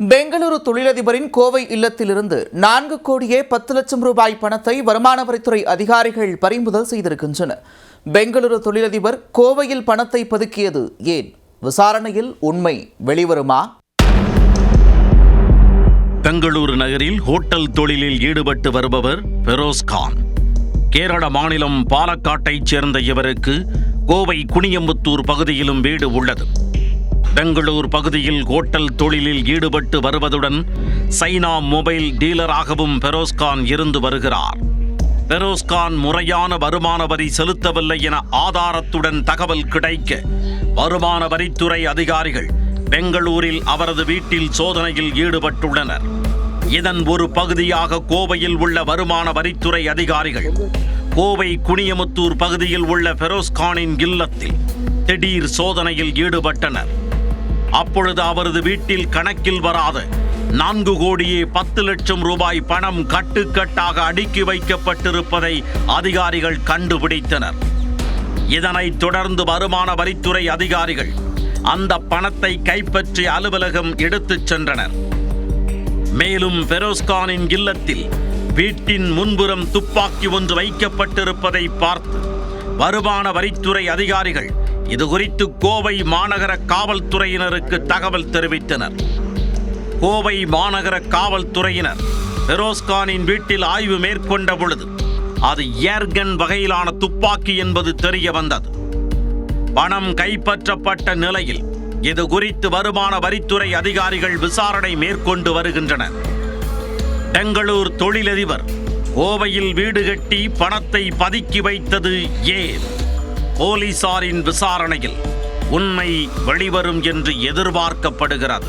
பெங்களூரு தொழிலதிபரின் கோவை இல்லத்திலிருந்து 4 கோடியே 10 லட்சம் ரூபாய் பணத்தை வருமான வரித்துறை அதிகாரிகள் பறிமுதல் செய்திருக்கின்றனர். பெங்களூரு தொழிலதிபர் கோவையில் பணத்தை பதுக்கியது ஏன்? விசாரணையில் உண்மை வெளிவருமா? பெங்களூரு நகரில் ஹோட்டல் தொழிலில் ஈடுபட்டு வருபவர் பெரோஸ் கான். கேரள மாநிலம் பாலக்காட்டைச் சேர்ந்த இவருக்கு கோவை குனியம்புத்தூர் பகுதியிலும் வீடு உள்ளது. பெங்களூர் பகுதியில் ஹோட்டல் தொழிலில் ஈடுபட்டு வருவதுடன் சைனா மொபைல் டீலராகவும் பெரோஸ்கான் இருந்து வருகிறார். பெரோஸ்கான் முறையான வருமான வரி செலுத்தவில்லை என ஆதாரத்துடன் தகவல் கிடைக்க வருமான வரித்துறை அதிகாரிகள் பெங்களூரில் அவரது வீட்டில் சோதனையில் ஈடுபட்டுள்ளனர். இதன் ஒரு பகுதியாக கோவையில் உள்ள வருமான வரித்துறை அதிகாரிகள் கோவை குனியமுத்தூர் பகுதியில் உள்ள பெரோஸ்கானின் இல்லத்தில் திடீர் சோதனையில் ஈடுபட்டனர். அப்பொழுது அவரது வீட்டில் கணக்கில் வராத 4 கோடியே 10 லட்சம் ரூபாய் பணம் கட்டுக்கட்டாக அடுக்கி வைக்கப்பட்டிருப்பதை அதிகாரிகள் கண்டுபிடித்தனர். இதனைத் தொடர்ந்து வருமான வரித்துறை அதிகாரிகள் அந்த பணத்தை கைப்பற்றி அலுவலகம் எடுத்துச் சென்றனர். மேலும் பெரோஸ்கானின் இல்லத்தில் வீட்டின் முன்புறம் துப்பாக்கி ஒன்று வைக்கப்பட்டிருப்பதை பார்த்து வருமான வரித்துறை அதிகாரிகள் இதுகுறித்து கோவை மாநகர காவல்துறையினருக்கு தகவல் தெரிவித்தனர். கோவை மாநகர காவல்துறையினர் பெரோஸ்கானின் வீட்டில் ஆய்வு மேற்கொண்ட பொழுது அது ஏர்கன் வகையிலான துப்பாக்கி என்பது தெரிய வந்தது. பணம் கைப்பற்றப்பட்ட நிலையில் இது குறித்து வருமான வரித்துறை அதிகாரிகள் விசாரணை மேற்கொண்டு வருகின்றனர். பெங்களூர் தொழிலதிபர் கோவையில் வீடு கட்டி பணத்தை பதுக்கி வைத்தது ஏன்? போலீசாரின் விசாரணையில் உண்மை வெளிவரும் என்று எதிர்பார்க்கப்படுகிறது.